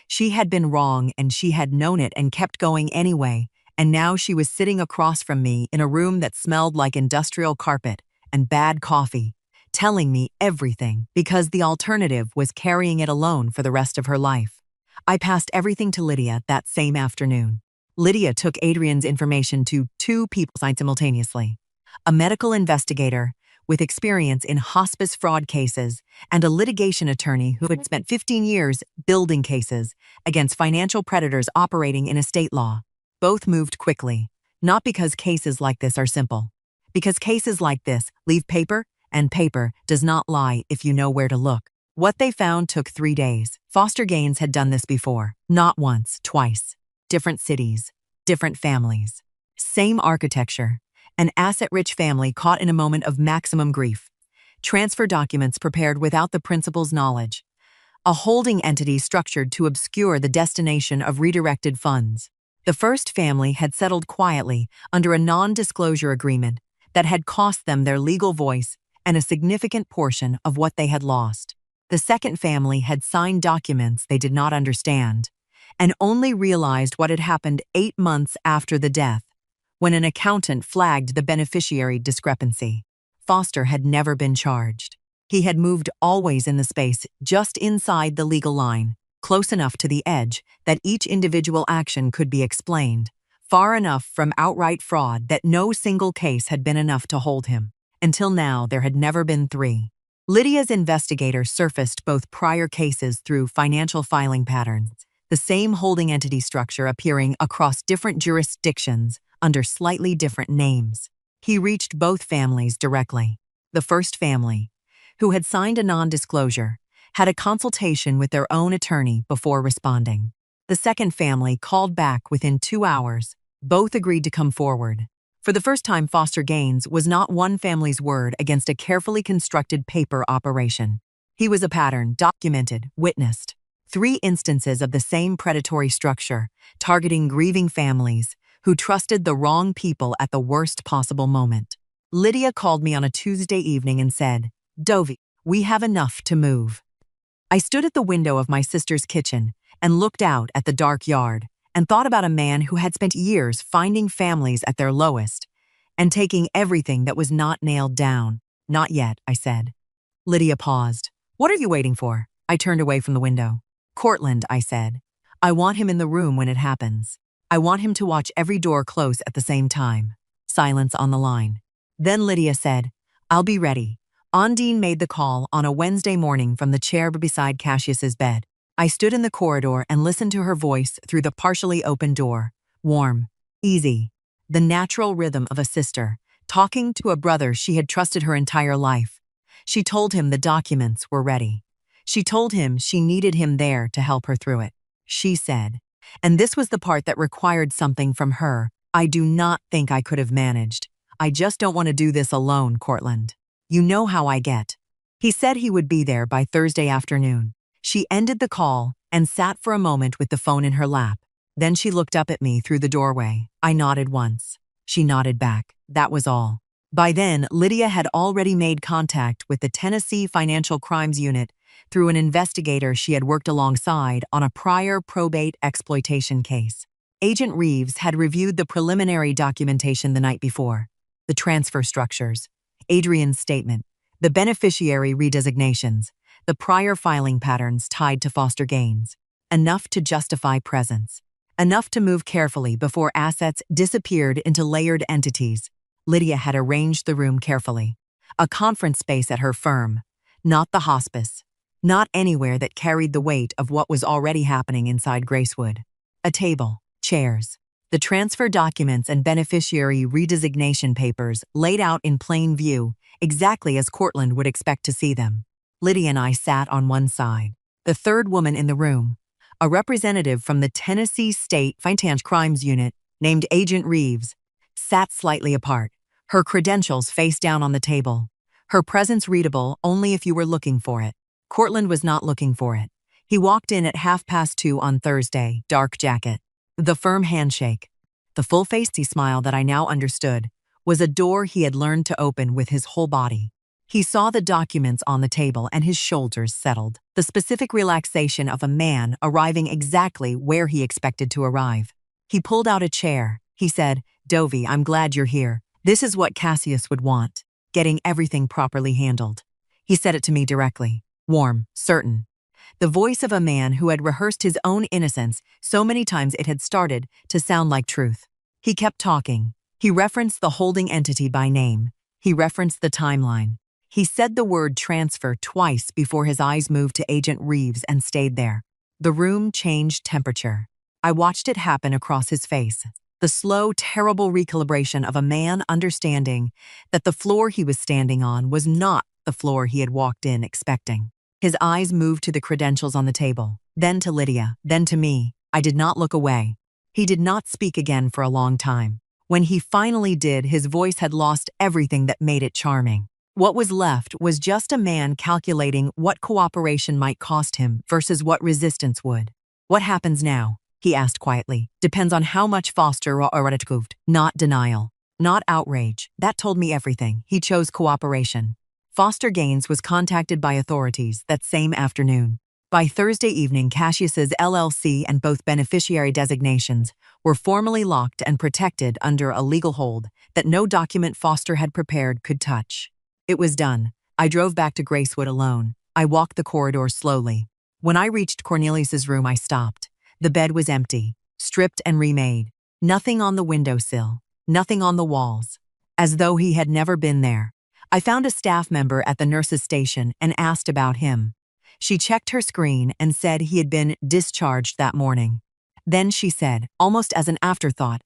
She had been wrong and she had known it and kept going anyway, and now she was sitting across from me in a room that smelled like industrial carpet and bad coffee, telling me everything because the alternative was carrying it alone for the rest of her life. I passed everything to Lydia that same afternoon. Lydia took Adrienne's information to 2 people simultaneously. A medical investigator with experience in hospice fraud cases and a litigation attorney who had spent 15 years building cases against financial predators operating in estate law. Both moved quickly, not because cases like this are simple. Because cases like this leave paper, and paper does not lie if you know where to look. What they found took 3 days. Foster Gaines had done this before, not once, twice. Different cities, different families. Same architecture. An asset-rich family caught in a moment of maximum grief. Transfer documents prepared without the principal's knowledge. A holding entity structured to obscure the destination of redirected funds. The first family had settled quietly under a non-disclosure agreement, that had cost them their legal voice and a significant portion of what they had lost. The second family had signed documents they did not understand and only realized what had happened 8 months after the death, when an accountant flagged the beneficiary discrepancy. Foster had never been charged. He had moved always in the space just inside the legal line, close enough to the edge that each individual action could be explained, far enough from outright fraud that no single case had been enough to hold him. Until now, there had never been 3. Lydia's investigator surfaced both prior cases through financial filing patterns, the same holding entity structure appearing across different jurisdictions under slightly different names. He reached both families directly. The first family, who had signed a non-disclosure, had a consultation with their own attorney before responding. The second family called back within 2 hours. Both agreed to come forward. For the first time, Foster Gaines was not one family's word against a carefully constructed paper operation. He was a pattern, documented, witnessed. 3 instances of the same predatory structure, targeting grieving families who trusted the wrong people at the worst possible moment. Lydia called me on a Tuesday evening and said, "Dovie, we have enough to move." I stood at the window of my sister's kitchen and looked out at the dark yard and thought about a man who had spent years finding families at their lowest and taking everything that was not nailed down. "Not yet," I said. Lydia paused. "What are you waiting for?" I turned away from the window. "Cortland," I said. "I want him in the room when it happens. I want him to watch every door close at the same time." Silence on the line. Then Lydia said, "I'll be ready." Ondine made the call on a Wednesday morning from the chair beside Cassius's bed. I stood in the corridor and listened to her voice through the partially open door. Warm, easy, the natural rhythm of a sister, talking to a brother she had trusted her entire life. She told him the documents were ready. She told him she needed him there to help her through it. She said, and this was the part that required something from her, "I do not think I could have managed. I just don't want to do this alone, Cortland. You know how I get." He said he would be there by Thursday afternoon. She ended the call and sat for a moment with the phone in her lap. Then she looked up at me through the doorway. I nodded once. She nodded back. That was all. By then, Lydia had already made contact with the Tennessee Financial Crimes Unit through an investigator she had worked alongside on a prior probate exploitation case. Agent Reeves had reviewed the preliminary documentation the night before. The transfer structures, Adrian's statement, the beneficiary redesignations, the prior filing patterns tied to Foster Gaines. Enough to justify presence. Enough to move carefully before assets disappeared into layered entities. Lydia had arranged the room carefully. A conference space at her firm, not the hospice. Not anywhere that carried the weight of what was already happening inside Gracewood. A table, chairs, the transfer documents and beneficiary redesignation papers laid out in plain view, exactly as Cortland would expect to see them. Lydia and I sat on one side. The third woman in the room, a representative from the Tennessee State Financial Crimes Unit named Agent Reeves, sat slightly apart, her credentials face down on the table. Her presence readable only if you were looking for it. Cortland was not looking for it. He walked in at 2:30 on Thursday, dark jacket. The firm handshake. The full-faced smile that I now understood was a door he had learned to open with his whole body. He saw the documents on the table and his shoulders settled. The specific relaxation of a man arriving exactly where he expected to arrive. He pulled out a chair. He said, "Dovie, I'm glad you're here. This is what Cassius would want, getting everything properly handled." He said it to me directly. Warm, certain. The voice of a man who had rehearsed his own innocence so many times it had started to sound like truth. He kept talking. He referenced the holding entity by name. He referenced the timeline. He said the word transfer twice before his eyes moved to Agent Reeves and stayed there. The room changed temperature. I watched it happen across his face. The slow, terrible recalibration of a man understanding that the floor he was standing on was not the floor he had walked in expecting. His eyes moved to the credentials on the table, then to Lydia, then to me. I did not look away. He did not speak again for a long time. When he finally did, his voice had lost everything that made it charming. What was left was just a man calculating what cooperation might cost him versus what resistance would. "What happens now?" he asked quietly. "Depends on how much Foster or not denial." Not outrage. That told me everything. He chose cooperation. Foster Gaines was contacted by authorities that same afternoon. By Thursday evening, Cassius's LLC and both beneficiary designations were formally locked and protected under a legal hold that no document Foster had prepared could touch. It was done. I drove back to Gracewood alone. I walked the corridor slowly. When I reached Cornelius's room, I stopped. The bed was empty, stripped and remade. Nothing on the windowsill, nothing on the walls, as though he had never been there. I found a staff member at the nurse's station and asked about him. She checked her screen and said he had been discharged that morning. Then she said, almost as an afterthought,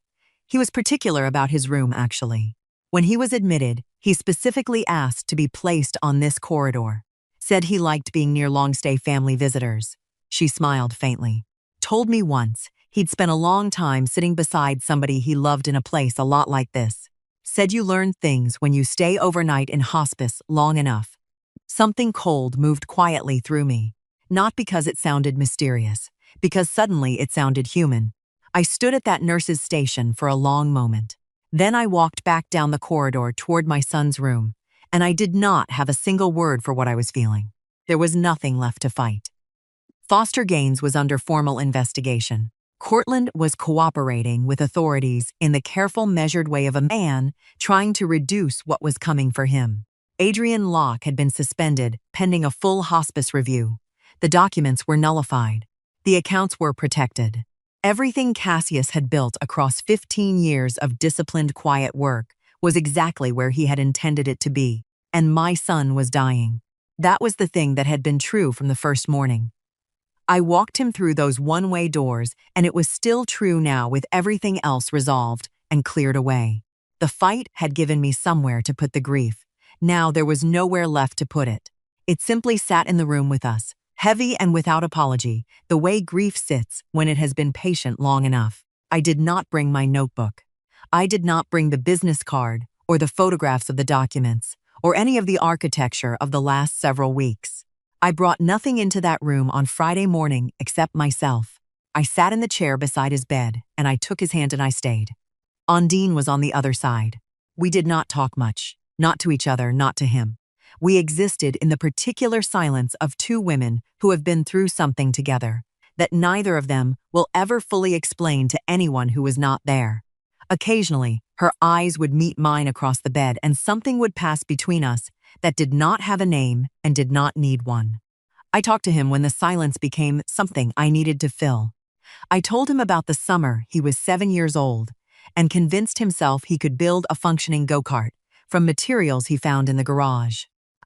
he was particular about his room, actually. When he was admitted, he specifically asked to be placed on this corridor. Said he liked being near long-stay family visitors. She smiled faintly. Told me once he'd spent a long time sitting beside somebody he loved in a place a lot like this. Said you learn things when you stay overnight in hospice long enough. Something cold moved quietly through me. Not because it sounded mysterious, because suddenly it sounded human. I stood at that nurse's station for a long moment. Then I walked back down the corridor toward my son's room, and I did not have a single word for what I was feeling. There was nothing left to fight. Foster Gaines was under formal investigation. Cortland was cooperating with authorities in the careful, measured way of a man trying to reduce what was coming for him. Adrian Locke had been suspended pending a full hospice review. The documents were nullified. The accounts were protected. Everything Cassius had built across 15 years of disciplined, quiet work was exactly where he had intended it to be, and my son was dying. That was the thing that had been true from the first morning. I walked him through those one-way doors, and it was still true now with everything else resolved and cleared away. The fight had given me somewhere to put the grief. Now there was nowhere left to put it. It simply sat in the room with us, heavy and without apology, the way grief sits when it has been patient long enough. I did not bring my notebook. I did not bring the business card or the photographs of the documents or any of the architecture of the last several weeks. I brought nothing into that room on Friday morning except myself. I sat in the chair beside his bed, and I took his hand and I stayed. Ondine was on the other side. We did not talk much, not to each other, not to him. We existed in the particular silence of two women who have been through something together that neither of them will ever fully explain to anyone who was not there. Occasionally, her eyes would meet mine across the bed, and something would pass between us that did not have a name and did not need one. I talked to him when the silence became something I needed to fill. I told him about the summer he was 7 years old and convinced himself he could build a functioning go-kart from materials he found in the garage.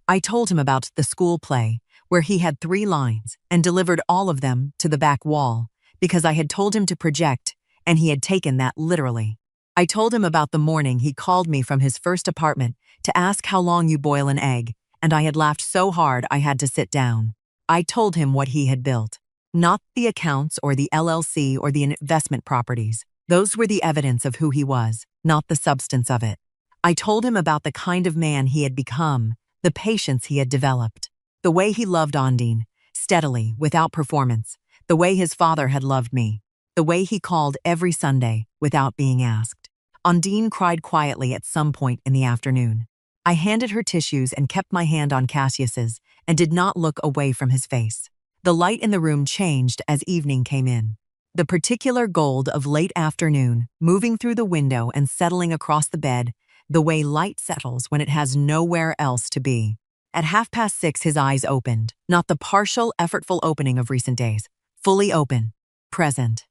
I told him about the school play where he had 3 lines and delivered all of them to the back wall because I had told him to project, and he had taken that literally. I told him about the morning he called me from his first apartment to ask how long you boil an egg, and I had laughed so hard I had to sit down. I told him what he had built. Not the accounts or the LLC or the investment properties. Those were the evidence of who he was, not the substance of it. I told him about the kind of man he had become, the patience he had developed, the way he loved Ondine, steadily, without performance, the way his father had loved me, the way he called every Sunday without being asked. Ondine cried quietly at some point in the afternoon. I handed her tissues and kept my hand on Cassius's and did not look away from his face. The light in the room changed as evening came in. The particular gold of late afternoon, moving through the window and settling across the bed, the way light settles when it has nowhere else to be. At 6:30, his eyes opened, not the partial, effortful opening of recent days, fully open, present.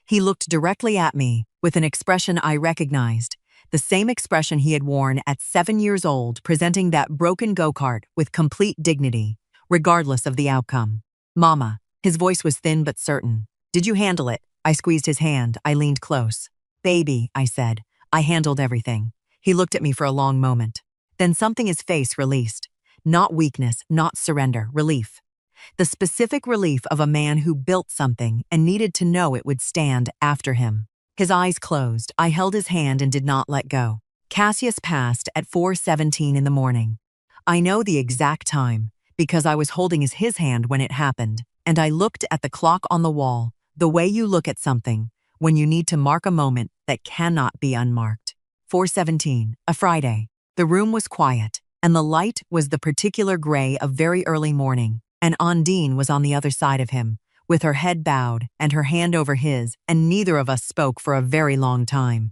He looked directly at me with an expression I recognized, the same expression he had worn at 7 years old, presenting that broken go-kart with complete dignity, regardless of the outcome. Mama, his voice was thin but certain. Did you handle it? I squeezed his hand. I leaned close. Baby, I said. I handled everything. He looked at me for a long moment. Then something his face released. Not weakness, not surrender, relief. The specific relief of a man who built something and needed to know it would stand after him. His eyes closed. I held his hand and did not let go. Cassius passed at 4:17 in the morning. I know the exact time because I was holding his hand when it happened, and I looked at the clock on the wall, the way you look at something when you need to mark a moment that cannot be unmarked. 4:17, a Friday. The room was quiet, and the light was the particular gray of very early morning, and Ondine was on the other side of him, with her head bowed and her hand over his, and neither of us spoke for a very long time.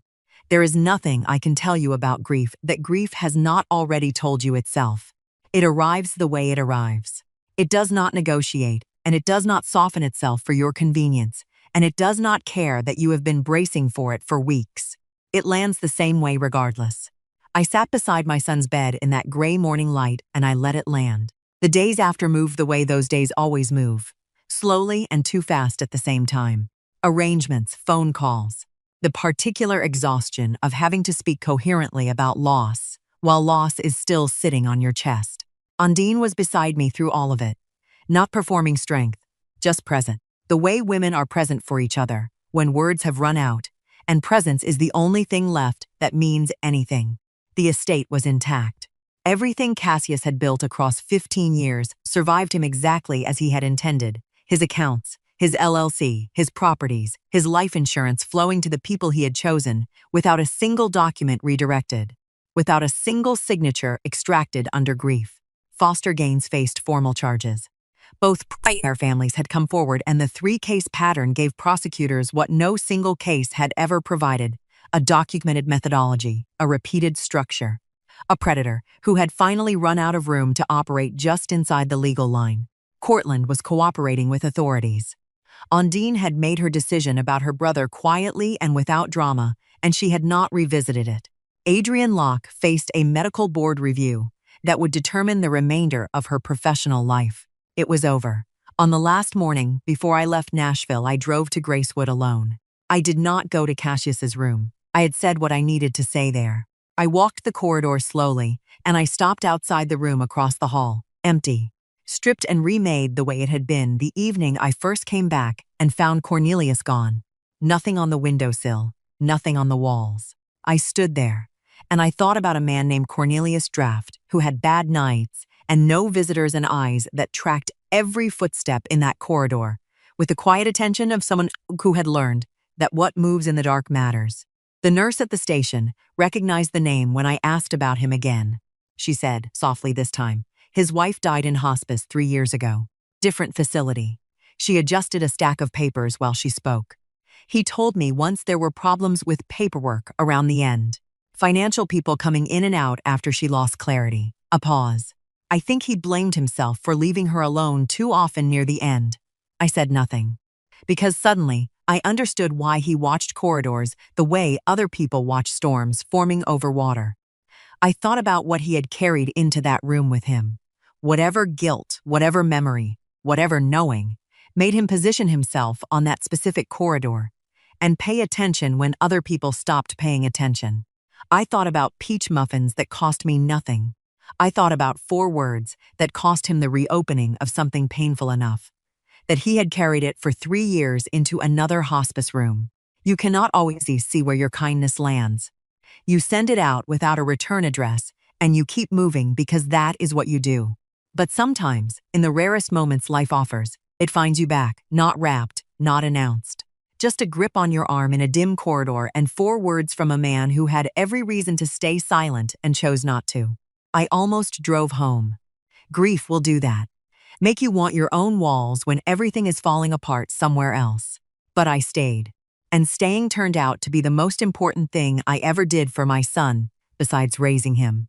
There is nothing I can tell you about grief that grief has not already told you itself. It arrives the way it arrives. It does not negotiate, and it does not soften itself for your convenience, and it does not care that you have been bracing for it for weeks. It lands the same way regardless. I sat beside my son's bed in that gray morning light, and I let it land. The days after moved the way those days always move, slowly and too fast at the same time. Arrangements, phone calls. The particular exhaustion of having to speak coherently about loss, while loss is still sitting on your chest. Ondine was beside me through all of it, not performing strength, just present. The way women are present for each other, when words have run out, and presence is the only thing left that means anything. The estate was intact. Everything Cassius had built across 15 years survived him exactly as he had intended. His accounts, his LLC, his properties, his life insurance flowing to the people he had chosen, without a single document redirected, without a single signature extracted under grief. Foster Gaines faced formal charges. Both prior families had come forward, and the three-case pattern gave prosecutors what no single case had ever provided: a documented methodology, a repeated structure. A predator who had finally run out of room to operate just inside the legal line. Cortland was cooperating with authorities. Ondine had made her decision about her brother quietly and without drama, and she had not revisited it. Adrienne Locke faced a medical board review that would determine the remainder of her professional life. It was over. On the last morning, before I left Nashville, I drove to Gracewood alone. I did not go to Cassius's room. I had said what I needed to say there. I walked the corridor slowly, and I stopped outside the room across the hall, empty, stripped and remade the way it had been the evening I first came back and found Cornelius gone. Nothing on the windowsill, nothing on the walls. I stood there, and I thought about a man named Cornelius Draft who had bad nights and no visitors and eyes that tracked every footstep in that corridor, with the quiet attention of someone who had learned that what moves in the dark matters. The nurse at the station recognized the name when I asked about him again. She said, softly this time, his wife died in hospice 3 years ago. Different facility. She adjusted a stack of papers while she spoke. He told me once there were problems with paperwork around the end. Financial people coming in and out after she lost clarity. A pause. I think he blamed himself for leaving her alone too often near the end. I said nothing. Because suddenly, I understood why he watched corridors the way other people watch storms forming over water. I thought about what he had carried into that room with him. Whatever guilt, whatever memory, whatever knowing, made him position himself on that specific corridor and pay attention when other people stopped paying attention. I thought about peach muffins that cost me nothing. I thought about 4 words that cost him the reopening of something painful enough, that he had carried it for 3 years into another hospice room. You cannot always see where your kindness lands. You send it out without a return address, and you keep moving because that is what you do. But sometimes, in the rarest moments life offers, it finds you back, not wrapped, not announced. Just a grip on your arm in a dim corridor and 4 words from a man who had every reason to stay silent and chose not to. I almost drove home. Grief will do that. Make you want your own walls when everything is falling apart somewhere else. But I stayed. And staying turned out to be the most important thing I ever did for my son, besides raising him.